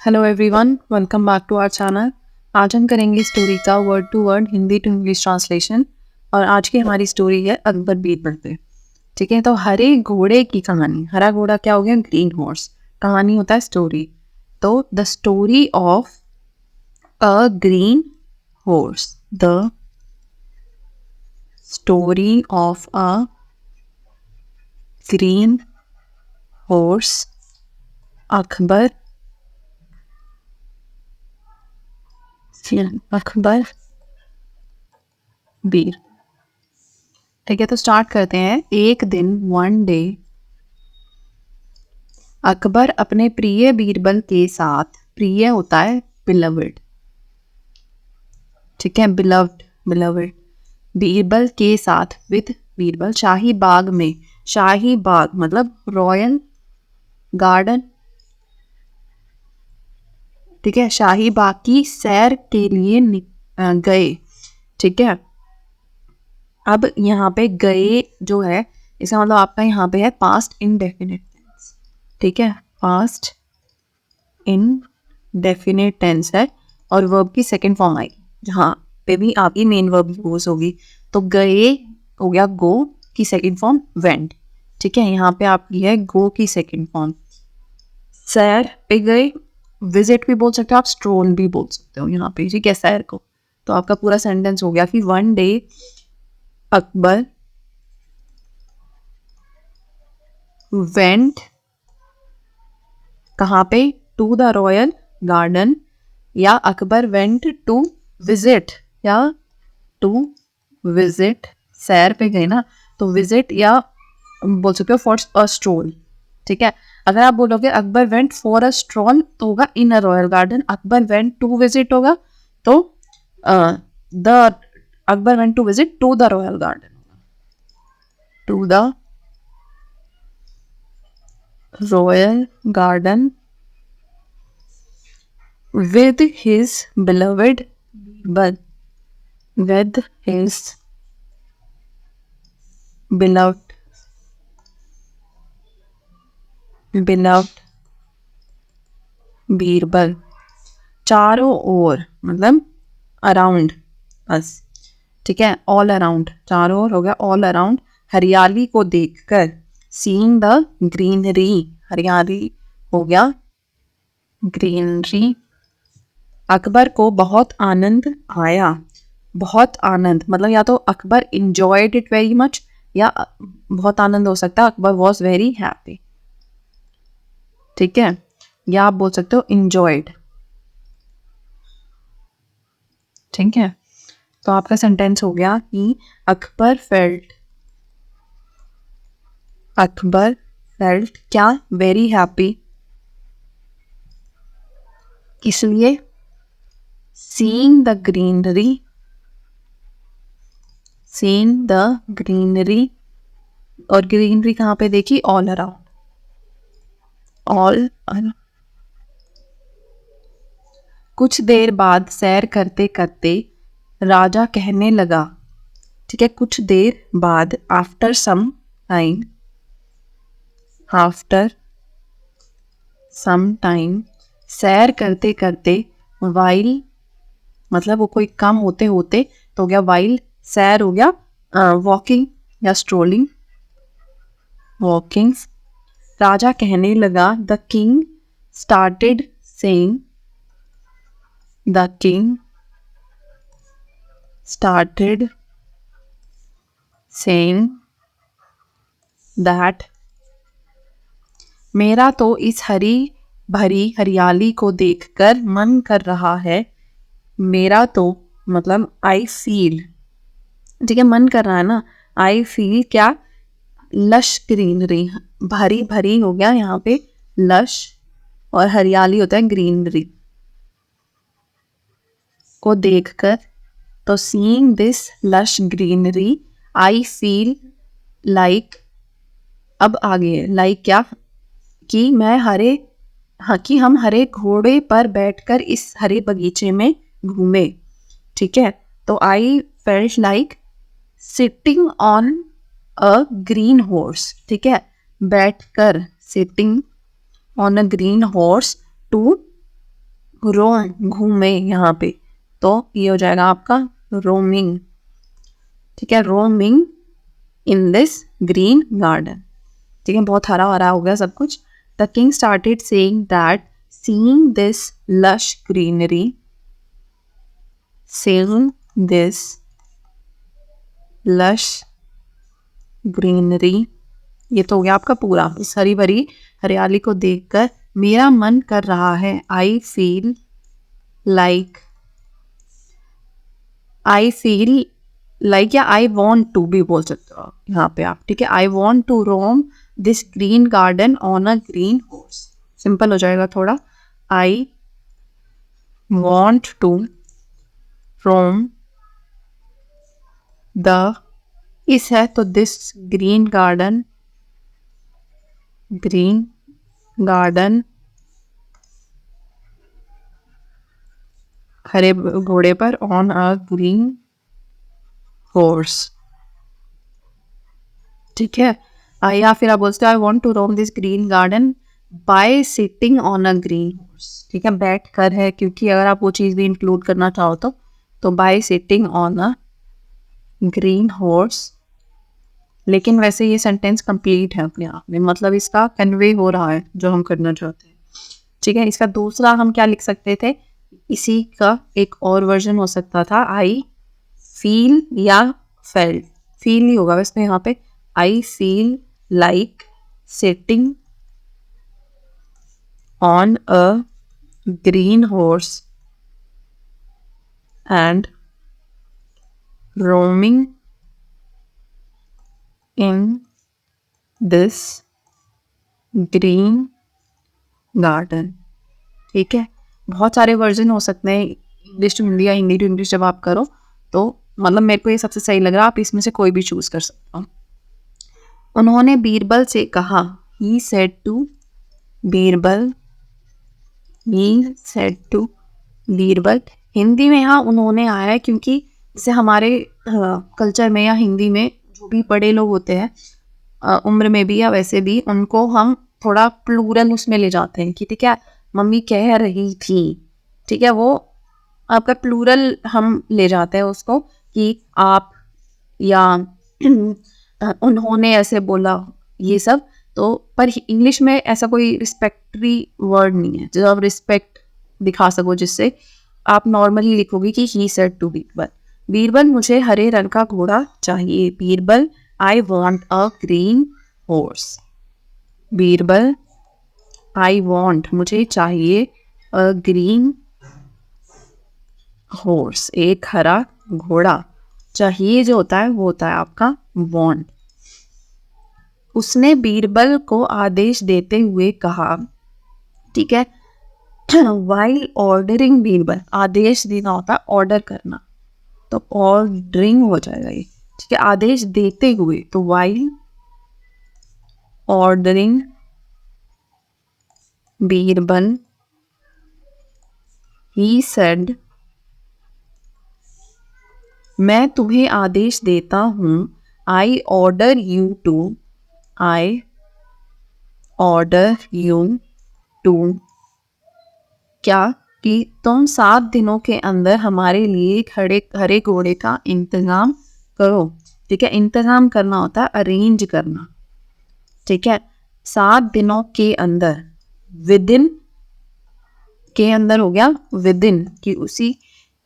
Hello everyone, welcome back to our channel. आज हम करेंगे स्टोरी का word to word Hindi to English translation. और आज की हमारी स्टोरी है अकबर बीरबल पे। ठीक है, तो हरे घोड़े की कहानी। हरा घोड़ा क्या हो गया? Green horse. कहानी होता है स्टोरी। तो the story of a green horse. The story of a green horse. Akbar Akbar बीर। ठीक है, तो स्टार्ट करते हैं। एक दिन, वन डे, अकबर अपने प्रिय बीरबल के साथ, प्रिय होता है बिलवड। ठीक है, बिलव्ड, बिलवड। बीरबल के साथ, विद बीरबल, शाही बाग में। शाही बाग मतलब रॉयल गार्डन। ठीक है, शाही बाग की सैर के लिए गए। ठीक है, अब यहाँ पे गए जो है, इसका मतलब आपका यहाँ पे है पास्ट इंडेफिनिट टेंस। ठीक है, पास्ट इनडेफिनिट टेंस है और वर्ब की सेकंड फॉर्म आएगी जहाँ पे भी आपकी मेन वर्ब यूज होगी। तो गए हो गया गो की सेकंड फॉर्म वेंट। ठीक है, यहाँ पे आपकी है गो की सेकंड फॉर्म। सैर पे गए, विजिट भी बोल सकते हो आप, स्ट्रोल भी बोल सकते हो यहाँ पे। ठीक है, सैर को। तो आपका पूरा सेंटेंस हो गया कि वन डे अकबर वेंट, कहाँ पे? टू द रॉयल गार्डन, या अकबर वेंट टू विजिट, या टू विजिट, सैर पे गए ना, तो विजिट या बोल सकते हो फॉर अ स्ट्रोल। ठीक है, अगर आप बोलोगे Akbar went for a stroll तो होगा in a royal garden. Akbar went to visit होगा तो the Akbar went to visit to the royal garden, to the royal garden with his beloved but with his beloved beloved Birbal. चारों ओर मतलब around, बस। ठीक है, ऑल अराउंड, चारों ओर हो गया ऑल अराउंड, हरियाली को देखकर। सीइंग द ग्रीनरी, हरियाली हो गया ग्रीनरी। अकबर को बहुत आनंद आया। बहुत आनंद मतलब या तो Akbar enjoyed it very much, या बहुत आनंद हो सकता है अकबर वॉज वेरी हैप्पी। ठीक है, या आप बोल सकते हो इंजॉयड। ठीक है, तो आपका सेंटेंस हो गया कि अकबर फेल्ट, अकबर फेल्ट क्या? Very happy. इसलिए seeing the greenery, seeing the greenery, और ग्रीनरी कहाँ पे देखी? All around, all. कुछ देर बाद सैर करते करते राजा कहने लगा। ठीक है, कुछ देर बाद, after some time, after some time, सैर करते करते, वाइल मतलब वो कोई काम होते होते, तो हो गया वाइल। सैर हो गया वॉकिंग या स्ट्रोलिंग, वॉकिंग। राजा कहने लगा, the king started saying, the king started saying that, मेरा तो इस हरी भरी हरियाली को देखकर मन कर रहा है। मेरा तो मतलब आई फील। ठीक है, मन कर रहा है ना, आई फील क्या? लश ग्रीनरी, भरी भरी हो गया यहाँ पे लश, और हरियाली होता है ग्रीनरी को देखकर। तो seeing this lush greenery, I feel like, अब आगे लाइक क्या? कि मैं हरे, हाँ, कि हम हरे घोड़े पर बैठकर इस हरे बगीचे में घूमे। ठीक है, तो I felt like sitting on a green horse. ठीक है, बैठकर, sitting on a green horse, to Rome घूमे यहाँ पे, तो ये हो जाएगा आपका रोमिंग। ठीक है, roaming in this green garden. ठीक है, बहुत हरा हरा हो गया सब कुछ। The king started saying that seeing this lush greenery, seeing this lush greenery, ये तो हो गया आपका पूरा। इस हरी भरी हरियाली को देखकर मेरा मन कर रहा है, आई फील लाइक या आई वॉन्ट टू भी बोल सकते हो यहाँ पे आप। ठीक है, I want to roam this green garden on a green horse. Simple हो जाएगा थोड़ा, I want to roam the इस है तो दिस ग्रीन गार्डन हरे घोड़े पर ऑन अ ग्रीन हॉर्स। ठीक है, या फिर आप बोलते हो I want to roam this green garden by sitting on a green horse. ठीक है, बैठ कर है, क्योंकि अगर आप वो चीज़ भी इंक्लूड करना चाहो तो bye sitting on a green horse. लेकिन वैसे ये सेंटेंस कंप्लीट है अपने आप में, मतलब इसका कन्वे हो रहा है जो हम करना चाहते हैं। ठीक है, इसका दूसरा हम क्या लिख सकते थे, इसी का एक और वर्जन हो सकता था, आई फील या फेल्ट। फील ही होगा वैसे यहाँ पे, I feel like sitting on a green horse and roaming in this green garden. ठीक है, बहुत सारे वर्जन हो सकते हैं, इंग्लिश टू हिंदी या हिंदी टू इंग्लिश जब आप करो तो, मतलब मेरे को ये सबसे सही लग रहा है, आप इसमें से कोई भी चूज कर सकते हो। उन्होंने बीरबल से कहा, he said to Birbal, he said to Birbal. Hindi में यहाँ उन्होंने आया है क्योंकि जैसे हमारे कल्चर में या हिंदी में जो भी बड़े लोग होते हैं उम्र में भी या वैसे भी, उनको हम थोड़ा प्लूरल उसमें ले जाते हैं कि ठीक है मम्मी कह रही थी। ठीक है, वो आपका प्लूरल हम ले जाते हैं उसको कि आप या उन्होंने ऐसे बोला, ये सब तो। पर इंग्लिश में ऐसा कोई रिस्पेक्टरी वर्ड नहीं है जो आप रिस्पेक्ट दिखा सको, जिससे आप नॉर्मली लिखोगे कि he said to Birbal, Birbal मुझे हरे रंग का घोड़ा चाहिए। Birbal I want a green horse. Birbal I want मुझे चाहिए, अ ग्रीन हॉर्स एक हरा घोड़ा। चाहिए जो होता है वो होता है आपका वॉन्ट। उसने बीरबल को आदेश देते हुए कहा, ठीक है, वाइल ऑर्डरिंग बीरबल, आदेश देना होता है ऑर्डर करना, तो ऑर्डरिंग हो जाएगा ये। ठीक है, आदेश देते हुए, तो while ordering Birbal he said, मैं तुम्हें आदेश देता हूँ, I order you to, I order you to, क्या कि तुम 7 दिनों के अंदर हमारे लिए हरे घोड़े का इंतजाम करो। ठीक है, इंतजाम करना होता है अरेंज करना। ठीक है, 7 दिनों के अंदर, विद इन के अंदर हो गया विद इन, कि उसी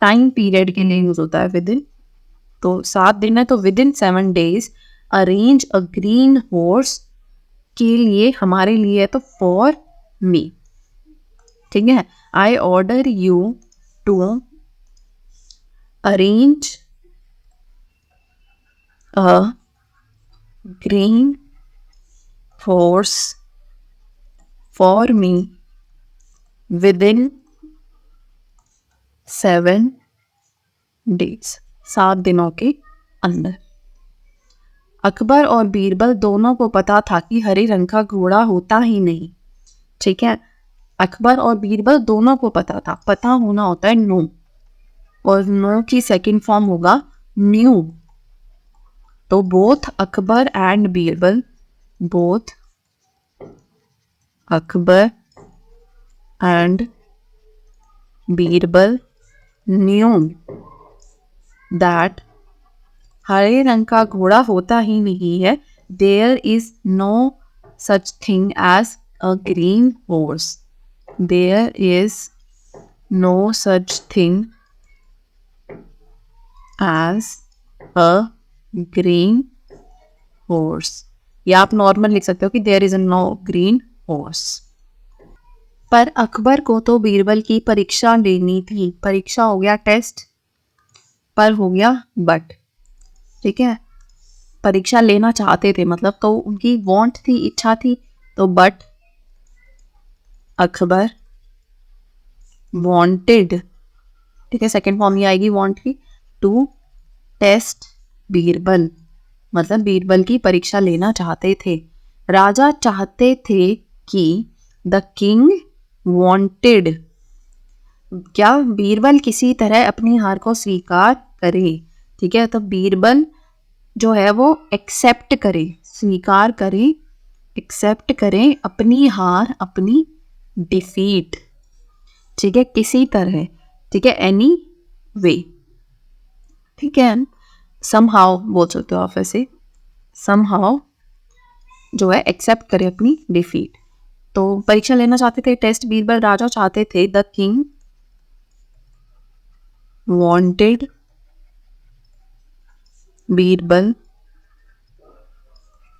टाइम पीरियड के लिए यूज होता है विद इन, तो 7 दिन है तो within 7 days arrange a green horse, के लिए हमारे लिए तो फॉर मी। ठीक है, I order you to arrange a green horse for me within 7 days, 7 दिनों के अंदर। अकबर और बीरबल दोनों को पता था कि हरे रंग का घोड़ा होता ही नहीं। ठीक है, अकबर और बीरबल दोनों को पता था, पता होना होता है नो, और नो की सेकंड फॉर्म होगा न्यू। तो both Akbar and Birbal, both Akbar and Birbal knew that हरे रंग का घोड़ा होता ही नहीं है. There is no such thing as a green horse. There is no such thing as a green horse. या आप नॉर्मल लिख सकते हो कि there is no green horse. पर अकबर को तो बीरबल की परीक्षा लेनी थी. परीक्षा हो गया टेस्ट, पर हो गया बट. ठीक है, परीक्षा लेना चाहते थे मतलब तो उनकी वांट थी, इच्छा थी, तो बट अकबर वांटेड. ठीक है, सेकंड फॉर्म ये आएगी वांट की. टू टेस्ट बीरबल मतलब बीरबल की परीक्षा लेना चाहते थे. राजा चाहते थे कि द किंग वांटेड. क्या बीरबल किसी तरह अपनी हार को स्वीकार करे. ठीक है, तो बीरबल जो है वो एक्सेप्ट करे, स्वीकार करे, एक्सेप्ट करे अपनी हार, अपनी डिफीट. ठीक है, किसी तरह. ठीक है, एनी वे. ठीक है, समहाउ बोल सकते हो आप ऐसे. समहाउ जो है एक्सेप्ट करे अपनी डिफीट. तो परीक्षा लेना चाहते थे, टेस्ट बीरबल. राजा चाहते थे, the king wanted Birbal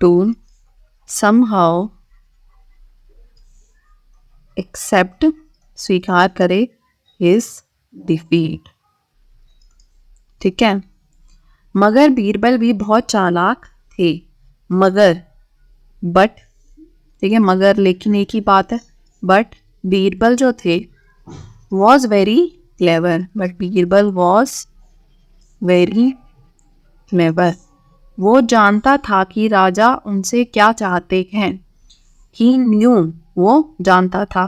to somehow accept स्वीकार करे हिज डिफीट. ठीक है, मगर बीरबल भी बहुत चालाक थे. मगर बट. ठीक है, मगर लेकिन एक ही बात है. बट बीरबल जो थे was very clever. But Birbal was very clever. वो जानता था कि राजा उनसे क्या चाहते हैं. ही न्यू वो जानता था.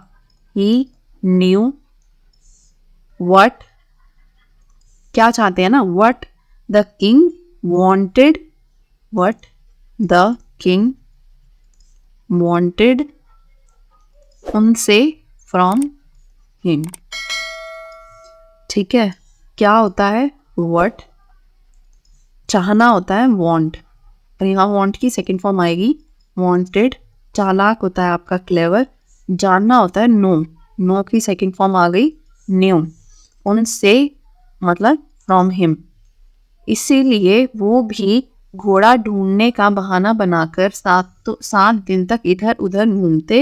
ही न्यू वट क्या चाहते हैं ना, what the king wanted. What the king wanted उनसे फ्रॉम हिम. ठीक है, क्या होता है वट, चाहना होता है वॉन्ट, और यहाँ वॉन्ट की सेकेंड फॉर्म आएगी वॉन्टेड. चालाक होता है आपका क्लेवर. जानना होता है नो, नो की सेकेंड फॉर्म आ गई न्यू. उनसे मतलब फ्रॉम हिम. इसीलिए वो भी घोड़ा ढूंढने का बहाना बनाकर 7 दिन तक इधर उधर घूमते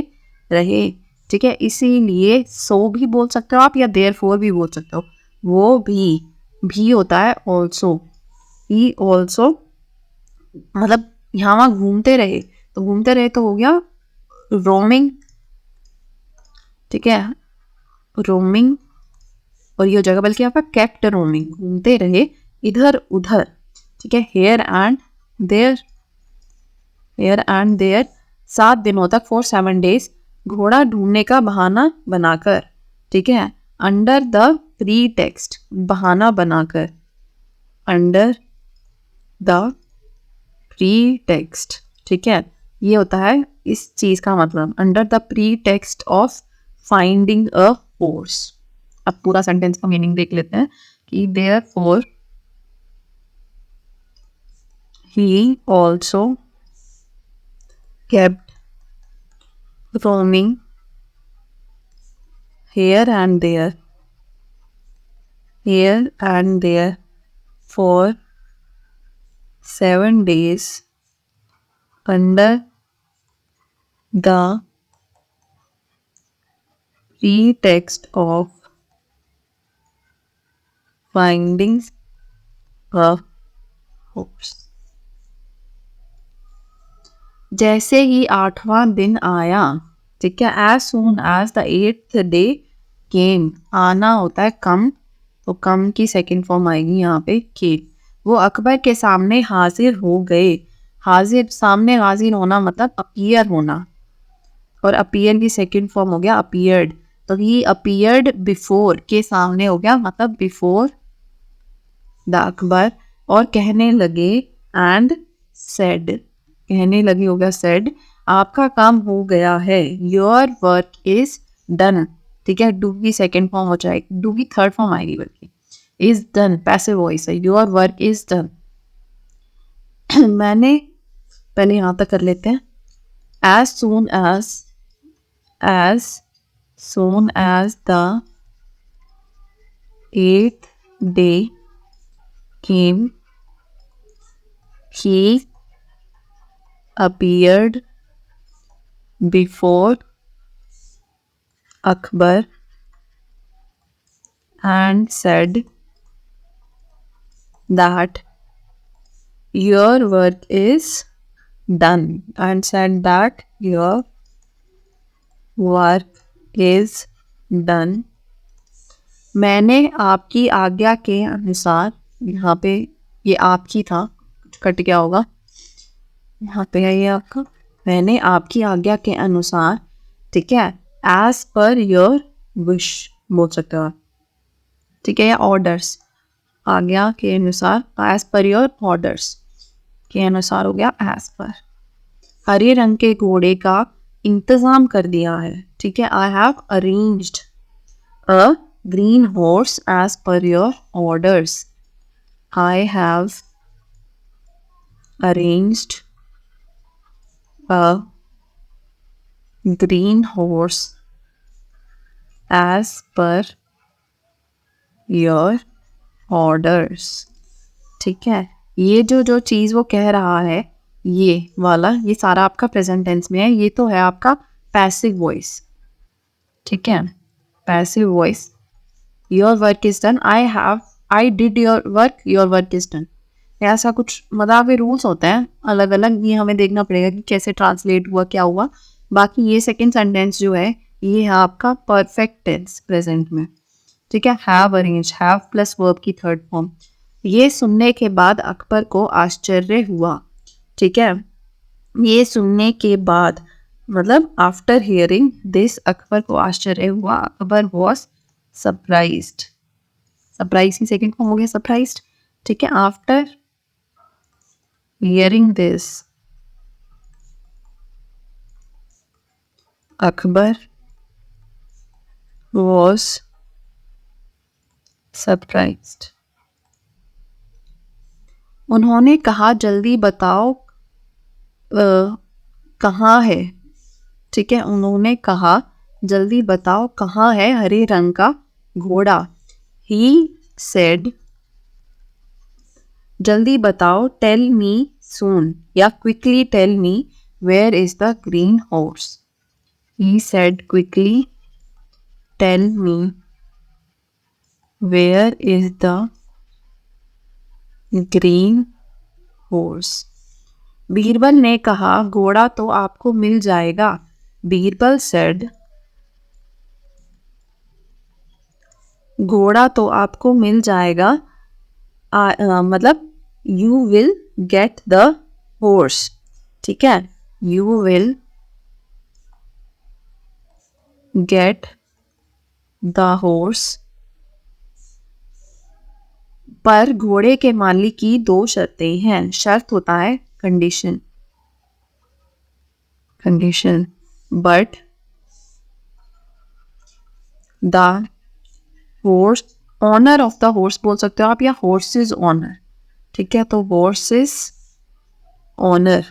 रहे. ठीक है, इसीलिए सो भी बोल सकते हो आप, या देयरफॉर भी बोल सकते हो. वो भी होता है ऑल्सो. ही ऑल्सो मतलब यहाँ वहाँ घूमते रहे, तो घूमते रहे तो हो गया रोमिंग. ठीक है, रोमिंग. और ये जगह बल्कि आपका केप्ट रोमिंग, घूमते रहे इधर उधर. ठीक है, here and there. Here and there 7 दिनों तक, फॉर 7 days, घोड़ा ढूंढने का बहाना बनाकर. ठीक है, अंडर द प्री टेक्स्ट बहाना बनाकर. Under the pre text. ठीक है, ये होता है इस चीज का मतलब, under the pre text of finding a horse. अब पूरा सेंटेंस का मीनिंग देख लेते हैं कि therefore he also kept roaming here and there for 7 days under the pretext of finding a horse. जैसे ही 8वां दिन आया. ठीक है, as soon as the 8th day came. आना होता है कम, तो कम की सेकेंड फॉर्म आएगी यहाँ पे के. वो अकबर के सामने हाजिर हो गए. हाजिर, सामने हाजिर होना मतलब अपीयर होना, और अपीयर की सेकेंड फॉर्म हो गया अपीयर्ड. तो ही अपीयर्ड बिफोर के सामने हो गया मतलब बिफोर द अकबर. और कहने लगे एंड सेड. कहने लगे हो गया सेड, आपका काम हो गया है. Your work is done. ठीक है, डू की सेकेंड फॉर्म हो जाएगी, डू की थर्ड फॉर्म आएगी बल्कि, इज डन पैसिव वॉइस है, योर वर्क इज डन। मैंने, पहले यहाँ तक कर लेते हैं, as soon as the 8th day came, he appeared before Akbar and said that your work is done, and said that your work is done। मैंने आपकी आज्ञा के अनुसार, यहाँ पे ये आपकी था, कट गया होगा, यहाँ पे है ये आपका, मैंने आपकी आज्ञा के अनुसार, ठीक है, एज पर योर विश बोल सकते हो आप, ठीक है, या ऑर्डर्स, आज्ञा के अनुसार, एज पर योर ऑर्डर्स के अनुसार हो गया एज पर, हरे रंग के घोड़े का इंतजाम कर दिया है, ठीक है, I have arranged a green horse as per your orders, I have arranged a green horse as per your orders, ठीक है, ये जो चीज़ वो कह रहा है, ये वाला, ये सारा आपका प्रेजेंट टेंस में है, ये तो है आपका पैसिव वॉइस, ठीक है, passive voice, your work is done, I did your work is done, ऐसा कुछ मतलब के रूल्स होते हैं अलग अलग, ये हमें देखना पड़ेगा कि कैसे ट्रांसलेट हुआ, क्या हुआ। बाकी ये सेकंड सेंटेंस जो है ये है आपका परफेक्ट टेंस प्रेजेंट में, ठीक है, have arrange, have plus verb की थर्ड फॉर्म। ये सुनने के बाद अकबर को आश्चर्य हुआ, ठीक है, ये सुनने के बाद मतलब आफ्टर हियरिंग दिस अकबर को आश्चर्य हुआ, अकबर वॉज सरप्राइज्ड, सरप्राइज की सेकंड फॉर्म हो गया सरप्राइज्ड, ठीक है, after hearing this Akbar was surprised. उन्होंने कहा जल्दी बताओ कहाँ है, ठीक है, उन्होंने कहा जल्दी बताओ कहाँ है हरे रंग का घोड़ा, ही सेड जल्दी बताओ, टेल मी सून, या quickly tell me where is the green horse, he said quickly tell me where is the green horse. Birbal ने कहा घोड़ा तो आपको मिल जाएगा, बीरबल सेड घोड़ा तो आपको मिल जाएगा, मतलब you will get the horse, ठीक है, you will get the horse. पर घोड़े के मालिक की दो शर्तें हैं, शर्त होता है condition, condition, but the horse, owner of the horse बोल सकते हो आप, या हॉर्स इज ऑनर, ठीक है, तो हॉर्स इज ऑनर,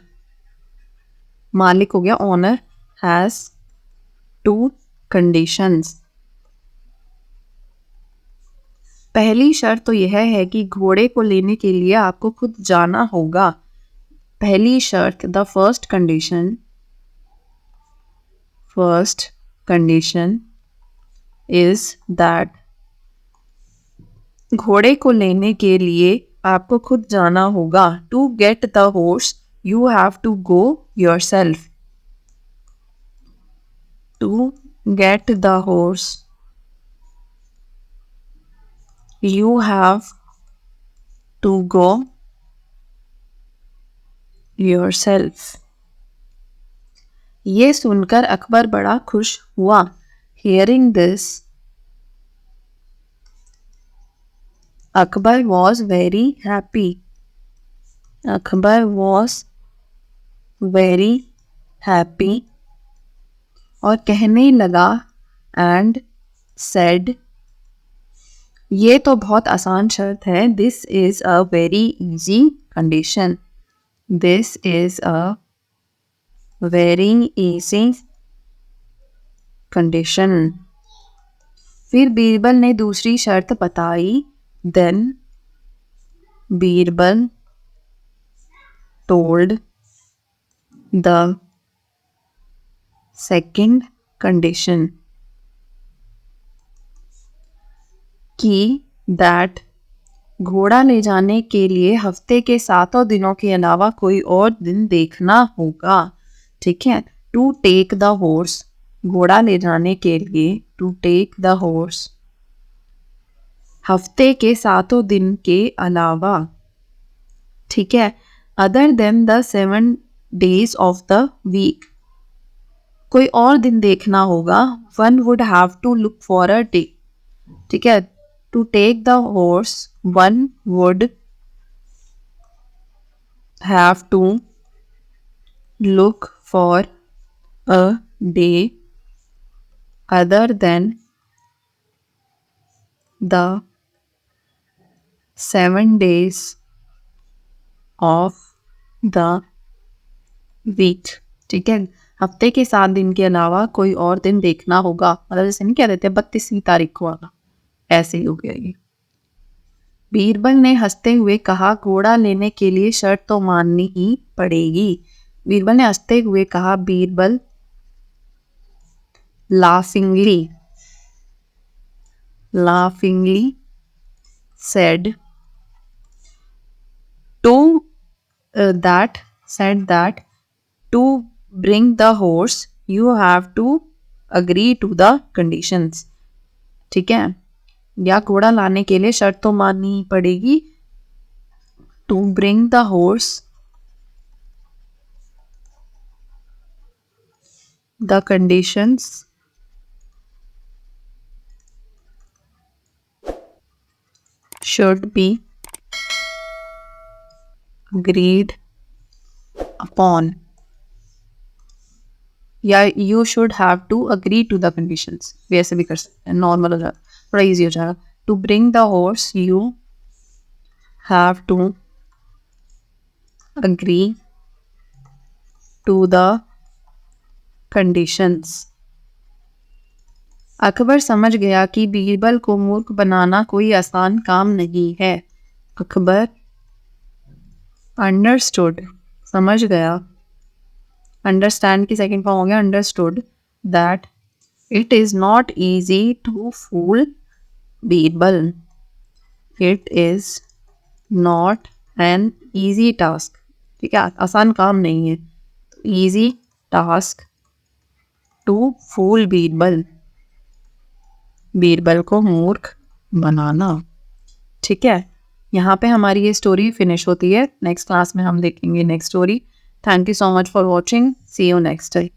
मालिक हो गया ऑनर, हैज टू कंडीशंस। पहली शर्त तो यह है कि घोड़े को लेने के लिए आपको खुद जाना होगा, पहली शर्त, the first condition is that, घोड़े को लेने के लिए आपको खुद जाना होगा, to get the horse you have to go yourself, to get the horse you have to go yourself। ये सुनकर अकबर बड़ा खुश हुआ, hearing this Akbar was very happy, Akbar was very happy, और कहने लगा and said, ये तो बहुत आसान शर्त है. This is a very easy condition. This is a very easy condition. फिर बीरबल ने दूसरी शर्त बताई. Then Birbal told the second condition कि that घोड़ा ले जाने के लिए हफ्ते के 7 दिनों के अलावा कोई और दिन देखना होगा. ठीक है. टू टेक द हॉर्स, घोड़ा ले जाने के लिए, टू टेक द हॉर्स हफ्ते के 7 दिन के अलावा. ठीक है. Other than the 7 days of the week, कोई और दिन देखना होगा. One would have to look for a day. ठीक है. To take the horse one would have to look for a day other than the 7 days of the week. ठीक है. हफ्ते के 7 दिन के अलावा कोई और दिन देखना होगा. मतलब जैसे नहीं कह देते 32वीं तारीख को आना, ऐसे ही हो गया ये. बीरबल ने हंसते हुए कहा, घोड़ा लेने के लिए शर्त तो माननी ही पड़ेगी. बीरबल ने हंसते हुए कहा. Birbal laughingly said that to bring the horse you have to agree to the conditions. ठीक है. या घोड़ा लाने के लिए शर्त तो माननी ही पड़ेगी. To bring the horse the conditions should be agreed upon. या you should have to agree to the conditions. वैसे भी कर सकते हैं, नॉर्मल हो जाएगा, थोड़ा इजी हो जाएगा. To bring the horse you have to agree to the conditions. Akbar समझ गया कि बीरबल को मूर्ख बनाना कोई आसान काम नहीं है. अकबर अंडरस्टूड, समझ गया, अंडरस्टैंड की सेकेंड फॉर्म हो गया understood, that it is not easy to fool Birbal. It is not an easy task. ठीक है. आसान काम नहीं है. Easy task to fool Birbal, Birbal को मूर्ख बनाना. ठीक है. यहाँ पे हमारी ये स्टोरी फिनिश होती है. नेक्स्ट क्लास में हम देखेंगे next story. Thank you so much for watching. See you next time.